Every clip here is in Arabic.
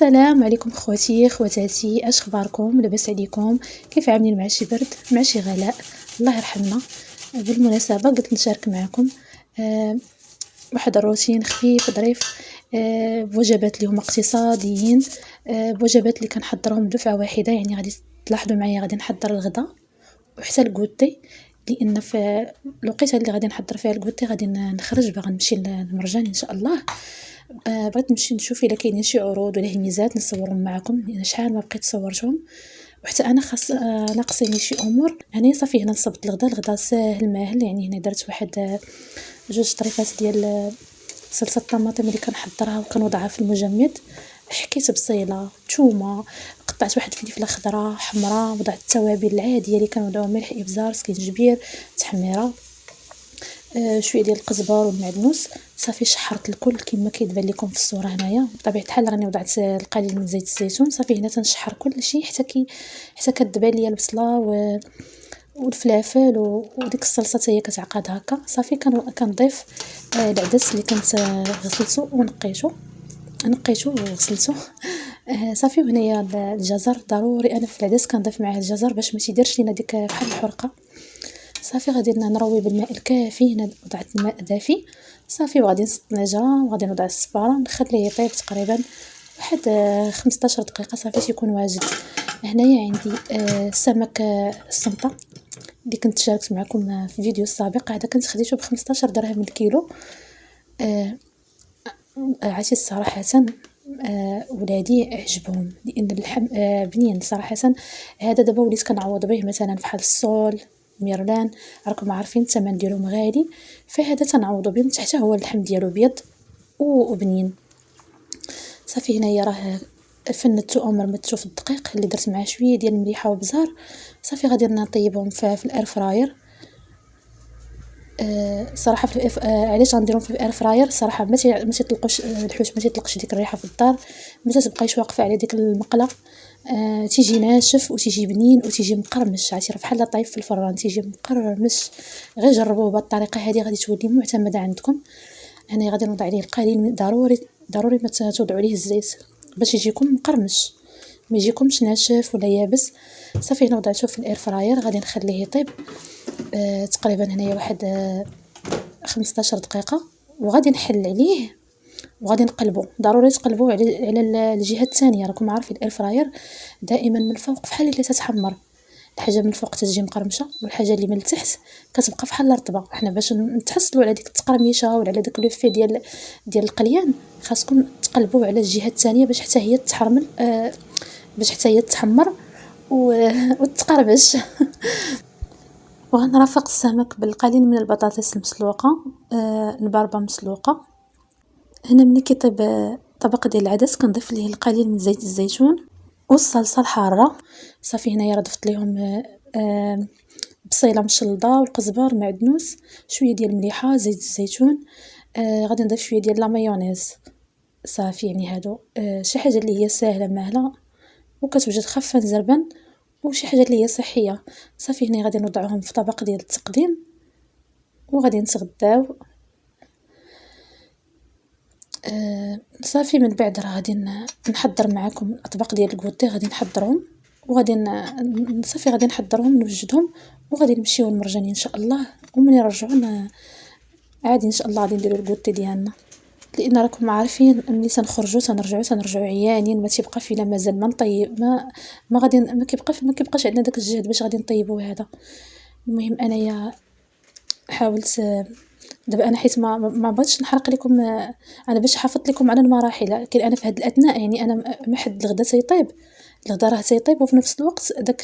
السلام عليكم خواتي خواتاتي، اش اخباركم؟ لاباس عليكم؟ كيف عاملين مع شي برد مع شي غلاء؟ الله يرحمنا. بالمناسبه قلت نشارك معكم واحد الروتين خفيف ظريف، بوجبات اللي هما اقتصاديين، بوجبات اللي كنحضرهم دفعه واحده. يعني غادي تلاحظوا معايا غادي نحضر الغداء وحتى الكوتي، لان في الوقيته اللي غادي نحضر فيها الكوتي غادي نخرج باغا نمشي للمرجان ان شاء الله. بغيت نمشي نشوف الا كاينين شي عروض ولا هميزات نصورهم معكم، لان شحال ما بقيت صورتهم وحتى انا خاص ناقصيني شي امور. يعني صافي هنا نصبت الغدا ساهل ماهل. يعني هنا درت واحد جوج طريفات ديال صلصه الطماطم اللي كنحضرها وكنوضعها في المجمد. حكيت بصيله ثومه، قطعت واحد الفلفله خضراء حمراء، وضعت التوابل العاديه اللي كنوضعوا ملح ابزار سكينجبير تحميره، شويه ديال القزبر والمعدنوس. صافي شحرت الكل كما كيبان لكم في الصوره هنايا. بطبيعه الحال راني وضعت القليل من زيت الزيتون. صافي هنا تنشحر كل شيء حتى كتبان ليا البصله والفلافل وديك الصلصه حتى هي كتعقد هكا. صافي كنضيف العدس اللي كنت غسلته ونقيته وغسلته. صافي وهنايا الجزر ضروري، انا في العدس كنضيف معاه الجزر باش ما تيديرش لينا ديك بحال الحرقه. صافي غادي نروي بالماء الكافي. هنا وضعت الماء دافي صافي، وغادي نصب النجره وغادي نوضع الصفاره نخليه يطيب تقريبا واحد 15 دقيقه صافي تيكون واجد. هنايا عندي السمك السمطه اللي كنت شاركت معكم في الفيديو السابق. هذا كنت خديته ب15 درهم الكيلو. عرفتي صراحه ولادي عجبهم لان اللحم بنين صراحه. هذا دابا وليت كنعوض به مثلا فحال الصول ميرلان، راكم عارفين الثمن ديالهم غالي، فهذا تنعوضوا به. حتى هو اللحم ديالو بيض وبنين. صافي هنايا راه فندتو او مرمتو في الدقيق اللي درت معاه شويه ديال المليحه وبزار. صافي غادي نطيبهم في الاير فراير. صراحه في علاش غنديرهم في الاير فراير؟ صراحه ما تيطلقوش الحوت، ما تيطلقش ديك الريحه في الدار، ما تبقايش واقفه على ديك المقله. تيجي ناشف وتيجي بنين وتيجي مقرمش. عرفتي راه بحال طايب في الفران تيجي مقرمش. غير جربوه بهذه الطريقه هذه غادي تولي معتمده عندكم. انا غادي نوضع عليه القليل من ضروري ما توضعوا عليه الزيت باش يجيكم مقرمش، ما يجيكمش ناشف ولا يابس. صافي هنا وضعته في الاير فراير غادي نخليه يطيب تقريبا هنايا واحد 15 دقيقه. وغادي نحل عليه وغادي نقلبو. ضروري تقلبوه على الجهه الثانيه. راكم عارفين الاير فراير دائما من الفوق فحال اللي تتحمر، الحاجه من الفوق تتجي مقرمشه والحاجه اللي من التحت كتبقى فحال رطبه. حنا باش نتحصلوا على ديك التقرميشه ولا على داك لو في ديال القليان خاصكم تقلبوه على الجهه الثانيه باش حتى هي تحرمل، باش حتى هي تحمر وتقربش. وغنرافق السمك بالقليل من البطاطس المسلوقه، الباربه مسلوقه. هنا ملي كيطيب طبق ديال العدس كنضيف ليه القليل من زيت الزيتون والصلصه الحاره. صافي هنايا ضفت ليهم بصيله مشلضه والقزبر معدنوس، شويه ديال المليحه زيت الزيتون. غادي نضيف شويه ديال لا مايونيز. صافي يعني هادو شي حاجه اللي هي ساهله ماهله وكتوجد خفه زربا وشي حاجه اللي هي صحيه. صافي هنا غادي نوضعهم في طبق ديال التقديم وغادي نتغداو. صافي من بعد راه غادي نحضر معكم الاطباق ديال الكوتي. غادي نحضرهم وغادي صافي غادي نحضرهم نوجدهم وغادي نمشيو للمرجان ان شاء الله. ومن يرجعونا عادي ان شاء الله غادي نديرو الكوتي ديالنا، لان راكم عارفين ملي تنرجعوا عيانين. ما تيبقى فينا مازال ما نطيب ما غادي ما كيبقاش عندنا داك الجهد باش غادي نطيبوا هذا. المهم انايا حاولت دابا انا حيت ما بغيتش نحرق لكم. انا باش حافظت لكم على المراحل، لكن انا في هذا الاثناء يعني انا ما حد الغدا تيطيب، الغدا راه تيطيب وفي نفس الوقت داك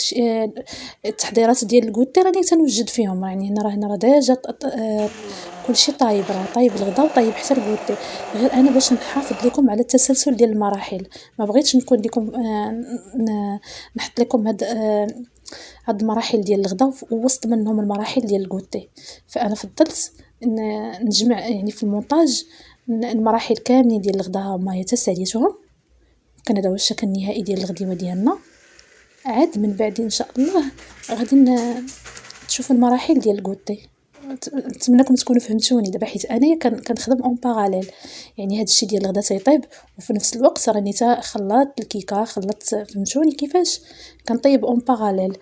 التحضيرات ديال الكوتي راني تنوجد فيهم. يعني هنا راه ديجا كلشي طايب، راه طايب الغدا وطايب حتى الكوتي. غير انا باش نحافظ لكم على التسلسل ديال المراحل، ما بغيتش نكون لكم نحط لكم هاد المراحل ديال الغدا ووسط منهم المراحل ديال الكوتي. فانا فضلت نجمع يعني في المونتاج المراحل كاملين ديال الغدا ما يتساليتهم. كان هذا هو الشكل النهائي ديال الغديوه ديالنا. عاد من بعد ان شاء الله غادي تشوفوا المراحل ديال الكوتي. نتمنىكم تكونوا فهمتوني دابا، حيت انايا كنخدم اون باراليل، يعني هذا الشيء ديال الغدا تيطيب وفي نفس الوقت راني تا خلاط الكيكه، خلطت، فهمتوني كيفاش كنطيب اون باراليل،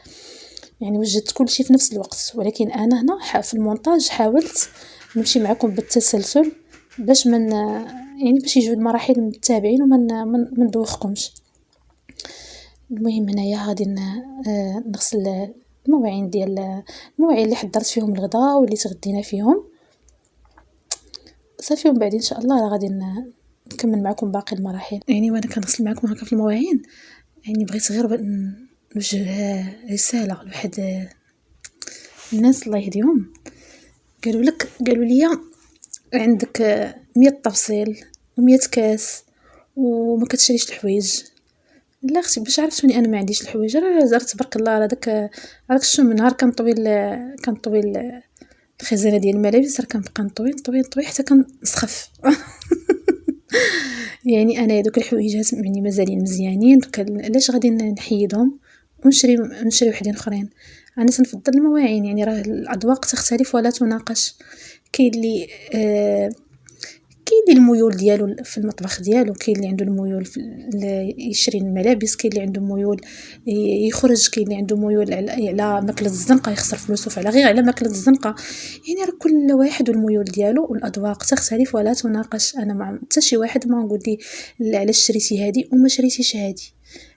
يعني وجدت كلشي في نفس الوقت. ولكن انا هنا في المونتاج حاولت نمشي معكم بالتسلسل باش من يعني باش يجيو المراحل متابعين وما ندوخكمش. المهم هنايا غادي نغسل المواعين ديال المواعين اللي حضرت فيهم الغداء واللي تغدينا فيهم صافي، ومن بعد ان شاء الله راه غادي نكمل معكم باقي المراحل. يعني وانا كنغسل معكم هكا في المواعين، يعني بغيت غير نوجه رساله لواحد الناس الله يهديهم، قالوا لي عندك 100 طبسيل و100 كاس وما كتشريش الحوايج. لا اختي، باش عرفتوني انا ما عنديش الحوايج؟ راه زرت تبارك الله، راه داك الشوم نهار كنطوي الخزانه ديال الملابس، راه كنبقى نطوي حتى كنسخف. يعني انا دوك الحويجات يعني مازالين مزيانين، علاش غادي نحيدهم ونشري وحدين اخرين؟ انا تنفضل المواعين، يعني راه الاذواق تختلف ولا تناقش. كاين اللي الميول ديالو في المطبخ ديالو، كاين اللي عنده الميول يشري الملابس، كاين اللي عنده ميول يخرج، كاين اللي عنده ميول على ماكله الزنقه يخسر فلوسه غير على ماكله الزنقه. يعني راه كل واحد والميول ديالو، والاذواق تختلف ولا تناقش. انا مع حتى شي واحد ما نقول لي علاش شريتي هذه وما شريتيش هذه،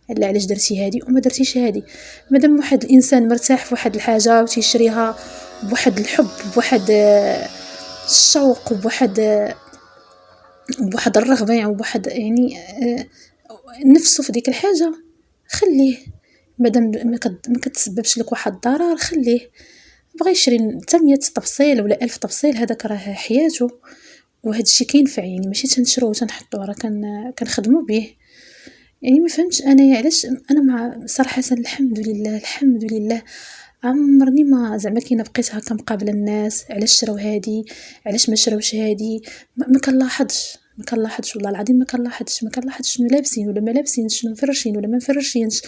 لا علاش درتي هذه وما درتيش هذه. مادام واحد الانسان مرتاح في واحد الحاجه وتيشريها بواحد الحب، بواحد الشوق، بواحد الرغبه، يعني بواحد يعني نفسه في ديك الحاجه، خليه. مادام ما كتسببش لك واحد الضرر، خليه. بغى يشري حتى 100 طبسيل ولا 1000 طبسيل، هذاك راه حياته، وهذا الشيء كينفع. يعني ماشي تنشروه تنحطوه، راه كنخدموا به. يعني ما فهمتش انا علاش. انا مع صراحه الحمد لله عمرني ما زعما كاينه بقيت هكا مقابله الناس علاش شراو هادي، علاش ما شراوش هادي. ما كنلاحظش والله العظيم، ما كنلاحظش شنو لابسين ولا ما لابسين، شنو مفرشين ولا ما مفرشينش،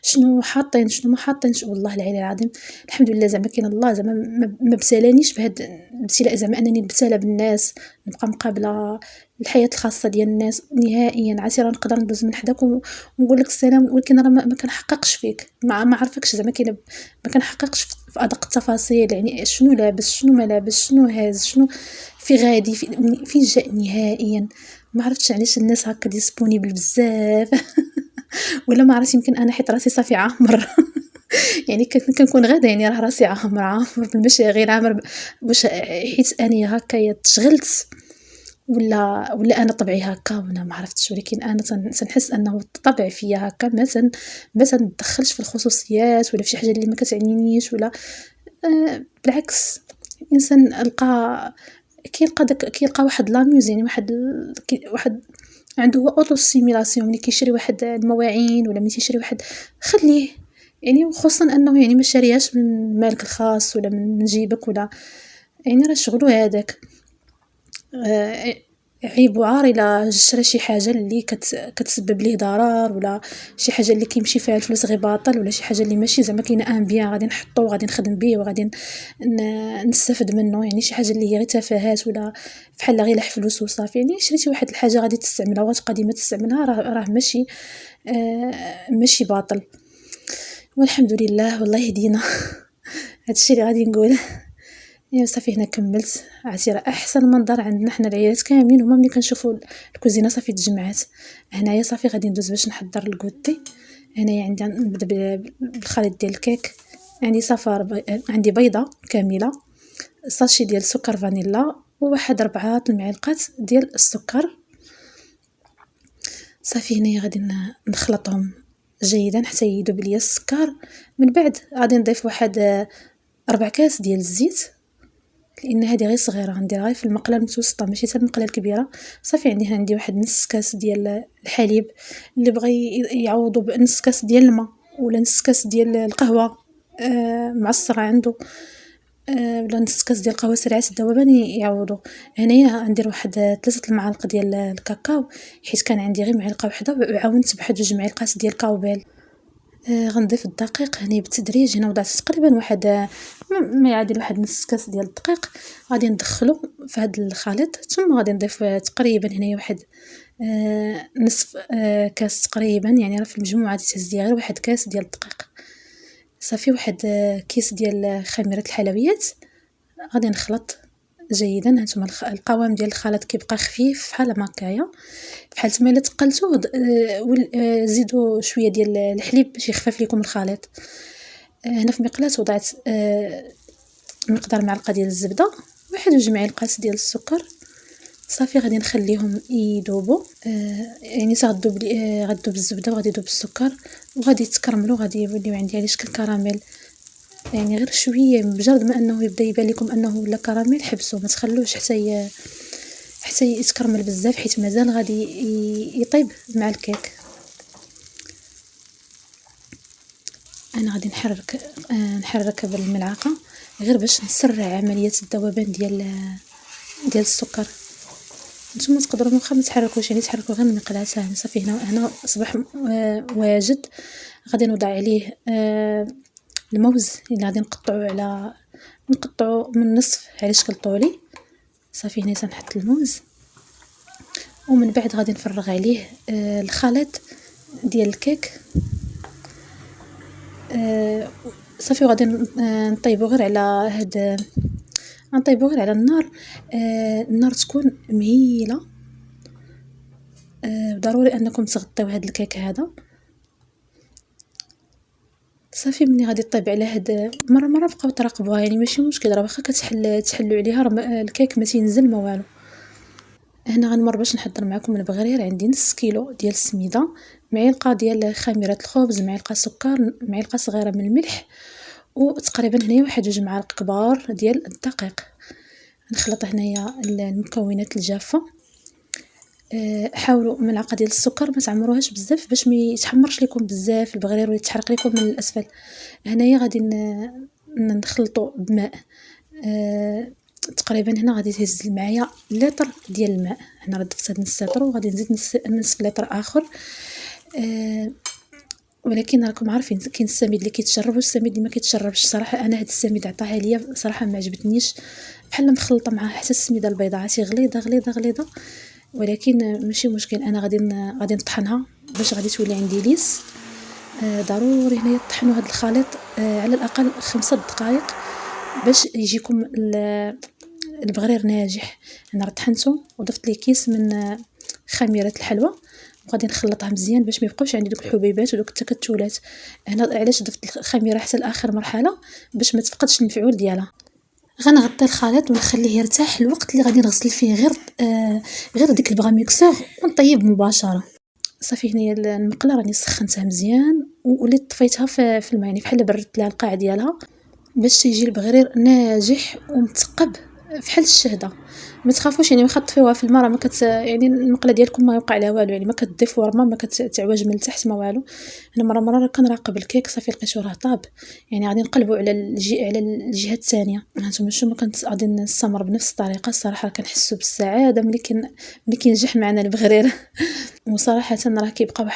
شنو حاطين شنو ما حاطينش. والله العلي العظيم الحمد لله زعما كاين الله، زعما ما ابتلانيش بهاد الابتلاء، زعما انني نبتلى بالناس، نبقى مقابله الحياه الخاصه ديال الناس نهائيا. عرفتي راه نقدر ندوز من حداك ونقول لك السلام، ولكن راه ما كنحققش فيك، ما عرفكش زعما كاين، ما كنحققش في ادق التفاصيل. يعني شنو لابس، شنو ما لابس، شنو هاز، شنو في غادي، فين جاء نهائيا. ما عرفتش علاش الناس هكا ديسبونيبل بزاف. ولا ما عرفتش، يمكن انا حيت راسي صافي عامر. يعني كنكون غادا، يعني راه راسي عامر بالمشاغل، عامر باش حيت اني هكا تشغلت، ولا انا طبعي هكا، وانا ما عرفتش. ولكن انا تنحس انه الطبع فيا هكا، ما تندخلش في الخصوصيات ولا في شي حاجه اللي ما كتعنينيش، ولا بالعكس. الانسان كيلقى واحد لاميوز، يعني واحد عنده هو اوتو سيميلاسيون. ملي كيشري واحد المواعين ولا ملي تيشري واحد، خليه. يعني وخصوصا انه يعني ما شاريهاش من مالك الخاص ولا من جيبك، ولا يعني راه شغلو هذاك. عيب وعار الا شرا شي حاجه اللي كتسبب ليه ضرر، ولا شي حاجه اللي كيمشي فيها الفلوس غير باطل، ولا شي حاجه اللي ماشي زعما كاينه بيان غادي نحطو وغادي نخدم به وغادي نستافد منه. يعني شي حاجه اللي هي غير تفاهات، ولا بحال غير لح فلوس وصافي. يعني شريتي واحد الحاجه غادي تستعملها وغتبقى ديما تستعملها، راه ماشي باطل. والحمد لله والله يهدينا. هادشي اللي غادي نقول. يا صافي هنا كملت. عرفتي راه احسن منظر عندنا حنا العيالات كاملين هما ملي كنشوفوا الكوزينه صافي تجمعات. هنايا صافي غادي ندوز باش نحضر الكوتي. هنايا عندي نبدا بالخليط ديال الكيك. عندي صفار، عندي بيضه كامله، ساشي ديال سكر فانيلا، وواحد 4 المعالق ديال السكر. صافي هنايا غادي نخلطهم جيدا حتى يذوب ليا السكر. من بعد غادي نضيف واحد 4 كاس ديال الزيت، لان هذه غير صغيره غنديرها غير في المقله المتوسطه ماشي حتى المقله الكبيره. صافي عندي واحد نص كاس ديال الحليب، اللي بغى يعوضوا بنص كاس ديال الماء ولا نص كاس ديال القهوه معصره عنده، ولا نص كاس ديال القهوه سريعه الذوبان يعوضوا. هنايا غندير واحد 3 المعالق ديال الكاكاو، حيت كان عندي غير معلقه واحده، وعاونت بواحد 2 معالق ديال الكاوبيل. غنضيف الدقيق هنا بالتدريج. هنا وضعت تقريبا واحد ما يعادل واحد نص كاس ديال الدقيق، غادي ندخلو في هذا الخليط. ثم غادي نضيف تقريبا هنايا واحد نصف كاس تقريبا، يعني راه في المجموع غادي تهز ليا غير واحد كاس ديال الدقيق. صافي واحد كيس ديال خميرة الحلويات. غادي نخلط جيدا. هانتوما القوام ديال الخليط كيبقى خفيف بحال هكايا، بحال نتوما الا تقلتو زيدوا شويه ديال الحليب باش يخفف لكم الخليط. هنا في مقلاة وضعت مقدار معلقه ديال الزبده، واحد جوج معالق ديال السكر. صافي غادي نخليهم يذوبوا، يعني غتذوب غتذوب الزبده وغادي يذوب السكر وغادي يتكرملوا، غادي يوليو عندي على شكل كراميل. يعني غير شويه بمجرد ما انه يبدا يبان لكم انه ولا كراميل حبسوا، ما تخلوش حتى يتكرمل بزاف، حيت مازال غادي يطيب مع الكيك. انا غادي نحرك بالملعقه غير باش نسرع عمليه الذوبان ديال السكر. نتوما تقدروا واخا ما تحركوش، يعني تحركوا غير المقلاة. صافي هنا اصبح واجد. غادي نوضع عليه الموز اللي غادي نقطعو من النصف على شكل طولي. صافي هنا تنحط الموز، ومن بعد غادي نفرغ عليه الخليط ديال الكيك. صافي وغادي نطيبو غير على النار. النار تكون مهيله. ضروري انكم تغطيو هذا الكيك هذا. صافي ملي غادي طيب على هاد مره بقاو تراقبوها، يعني ماشي مشكل، راه واخا تحلوا عليها راه الكيك ما تينزل ما والو. هنا غنمر باش نحضر معكم البغرير. عندي نص كيلو ديال السميده، معلقه ديال خميره الخبز، معلقه سكر، معلقه صغيره من الملح، وتقريبا هنايا واحد جوج معالق كبار ديال الدقيق. نخلط هنايا المكونات الجافه. حاولوا ملعقه ديال السكر ما تعمروهاش بزاف باش ما يتحمرش لكم بزاف البغرير ويتحرق لكم من الاسفل. هنايا غادي نخلطوا بماء. تقريبا هنا غادي تهز معايا لتر ديال الماء. هنا راه ضفت هاد نص لتر وغادي نزيد نصف لتر اخر. ولكن راكم عارفين كاين السميد اللي كيتشرب والسميد اللي ما كيتشربش. صراحه انا هاد السميد عطاها ليا صراحه ما عجبتنيش، بحال مخلطه معها حتى السميده البيضاء عرفتي غليظه. ولكن ماشي مشكل، انا غادي نطحنها باش غادي تولي عندي ليس. ضروري هنا يطحنوا هذا الخليط على الاقل 5 دقائق باش يجيكم البغرير ناجح. انا طحنته وضفت ليه كيس من خميره الحلوى، وغادي نخلطها مزيان باش ما يبقاوش عندي دوك الحبيبات ودوك التكتلات. هنا علاش ضفت الخميره حتى لاخر مرحله باش ما تفقدش المفعول ديالها. غنغطي الخليط ونخليه يرتاح الوقت اللي غادي نغسل فيه غير ديك البغا ميكسور ونطيب مباشره. صافي هنايا المقله راني سخنتها مزيان وليت طفيتها في الماء، يعني بحال بردت لها القاع ديالها باش تيجي البغرير ناجح ومثقب بحال الشهده. ما تخافوش، يعني واخا تطفيوها في الماء راه ما يعني المقله ديالكم ما يوقع لها والو، يعني ما كتضيفوا راه ما كتعوج من التحت ما والو. انا مره كنراقب الكيك صافي لقيتو راه طاب، يعني غادي نقلبوا على الجهه الثانيه. هانتوما شوفوا ما كنت غادي نستمر بنفس الطريقه. الصراحه كنحسوا بالسعاده ملي كينجح معنا البغرير. وصراحه راه كيبقى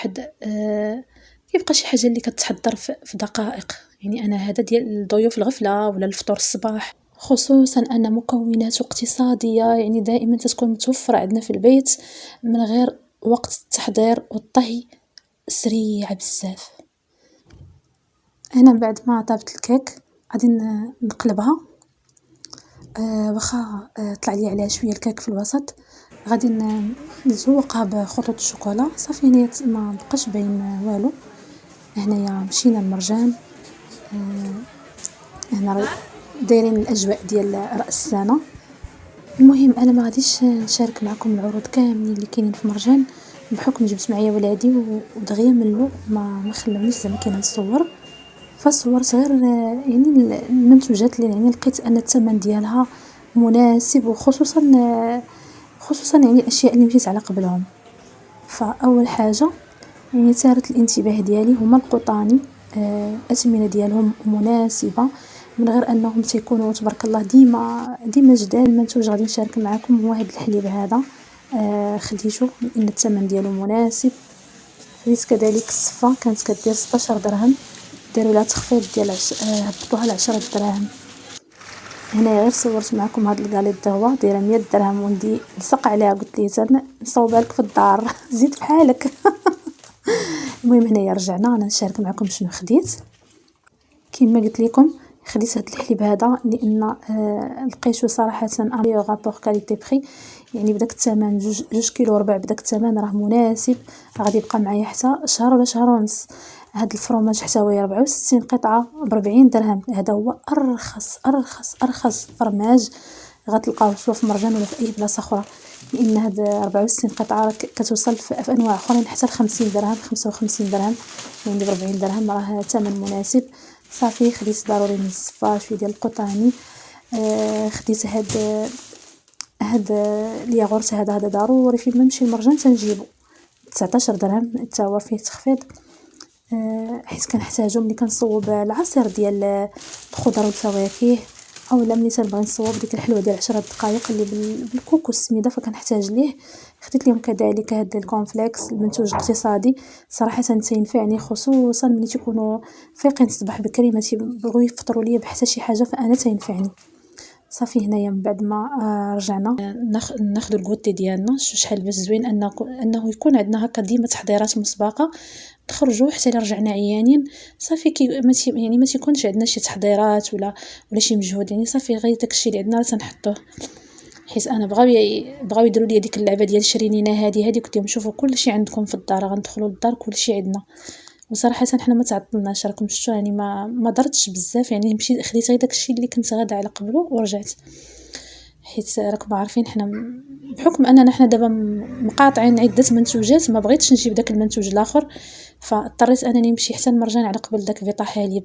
شي حاجه اللي كتحضر في دقائق. يعني انا هذا ديال ضيوف الغفله ولا الفطور الصباح، خصوصا ان مكوناته اقتصاديه، يعني دائما تكون متوفره عندنا في البيت من غير وقت التحضير والطهي سريع بزاف. هنا بعد ما طابت الكيك غادي نقلبها. واخا طلع لي عليها شويه الكيك في الوسط، غادي نزوقها بخطوط الشوكولا. صافي هنا ما بقاش باين والو. هنايا مشينا المرجان. هنا دايرين الاجواء ديال راس السنه. المهم انا ما غاديش نشارك معكم العروض كاملين اللي كاينين في مرجان بحكم جبت معايا ولادي ودغيا منه ما خلونيش زعما كاين نصور. فصورت غير يعني المنتوجات اللي يعني لقيت ان الثمن ديالها مناسب، وخصوصا يعني الاشياء اللي مشيت على قبلهم. فاول حاجه يعني ثارت الانتباه ديالي هما القطاني. الاثمنه ديالهم مناسبه من غير انهم تيكونوا تبارك الله ديما جداد. المنتوج غادي نشارك معكم هو هذا الحليب هذا. خديته لان الثمن ديالو مناسب. خديت كذلك الصفة كانت كدير 16 درهم، داروا لها تخفيض ديال هبطوها ل10 دراهم. هنايا غير صورت معكم هاد الكاليط دغوا دايره 100 درهم، وندي لصق عليها قلت ليه نصوبها لك في الدار زيد بحالك. المهم هنايا رجعنا انا نشارك معكم شنو خديت. كما قلت لكم خديت هاد الحليب هذا لان لقيتو صراحه لي رابور كاليتي بري، يعني بداك الثمن 2 كيلو وربع بداك الثمن راه مناسب، غادي يبقى معايا حتى شهر ولا شهر ونص. هاد الفرماج حتى هو 64 قطعه ب40 درهم، هذا هو ارخص فرماج غتلقاوه في مرجان ولا في اي بلاصه اخرى، لان هاد 64 قطعه كتوصل في انواع اخرين حتى ل 50 درهم 55 درهم، يعني ب 40 درهم راه ثمن مناسب. صافي خديت ضروري من الصفا شويه ديال القطاني. خديت هاد الياغورت هذا ضروري فين ما نمشي للمرجان تنجيبو، 19 درهم حتى هو فيه تخفيض. حيت كنحتاجو ملي كنصوب العصير ديال الخضر والفواكه، اولا ملي تنبغي نصوب ديك الحلوه ديال 10 دقائق اللي بالكوكو السميده فكنحتاج ليه. خديت لهم كذلك هاد الكونفليكس المنتوج الاقتصادي، صراحه تينفعني خصوصا ملي تيكونوا فايقين الصباح بكري ما تيبغيو يفطروا ليا بحتى شي حاجه، فانا تينفعني. صافي هنايا من بعد ما رجعنا ناخذ الكوتي ديالنا، شحال باش زوين انه يكون عندنا هكا ديما تحضيرات مسبقه، نخرجوا حتى الا رجعنا عيانين صافي يعني ما تيكونش عندنا شي تحضيرات ولا شي مجهود، يعني صافي غير داكشي اللي عندنا راه تنحطوه. حيت انا بغاو يديروا لي ديك اللعبه ديال شرينينا هذه قلت لهم شوفوا كلشي عندكم في الدار، غندخلوا للدار كلشي عندنا. وصراحه حنا ما تعطلناش، راكم شفتوا يعني ما درتش بزاف، يعني مشيت خديت غير داكشي اللي كنت غادا على قبله ورجعت. حيت راكم عارفين حنا بحكم اننا حنا دابا مقاطعين عده منتوجات ما بغيتش نجيب داك المنتوج الاخر، فاضطريت انني نمشي حتى المرجان على قبل داك فيطا حليب.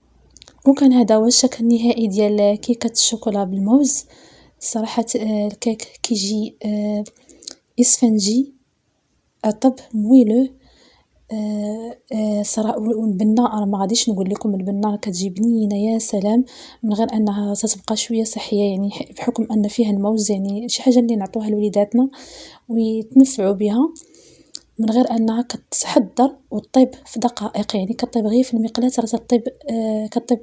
وكان هذا هو الشكل النهائي ديال كيكه الشوكولا بالموز. صراحه الكيك كيجي اسفنجي رطب مويلو. صراحه والبنه راه ما غاديش نقول لكم، البنه كتجي بنينه يا سلام، من غير انها تتبقى شويه صحيه، يعني بحكم ان فيها الموز، يعني شي حاجه اللي نعطوها لوليداتنا ويتنفعوا بها، من غير انها كتحضر وطيب في دقائق، يعني كطيب غير في المقلاة راه تطيب كطيب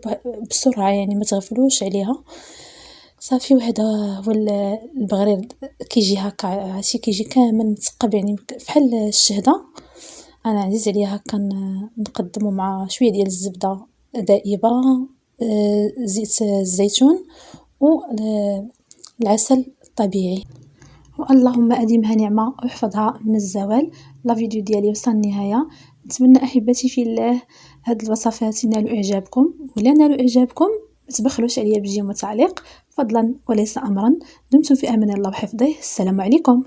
بسرعه، يعني ما تغفلوش عليها. صافي وهذا هو البغرير كيجي هكا عرفتي كيجي كامل مثقب، يعني بحال الشهده. انا عزيز عليا هكا نقدمه مع شويه ديال الزبده دائبه، زيت الزيتون والعسل الطبيعي. واللهم اديمها نعمه واحفظها من الزوال. لا فيديو ديالي وصل النهايه، نتمنى احبتي في الله هاد الوصفات ينالوا اعجابكم، ولا نالوا اعجابكم ما تبخلوش عليا بجيم وتعليق فضلا وليس امرا. دمتم في امان الله وحفظه. السلام عليكم.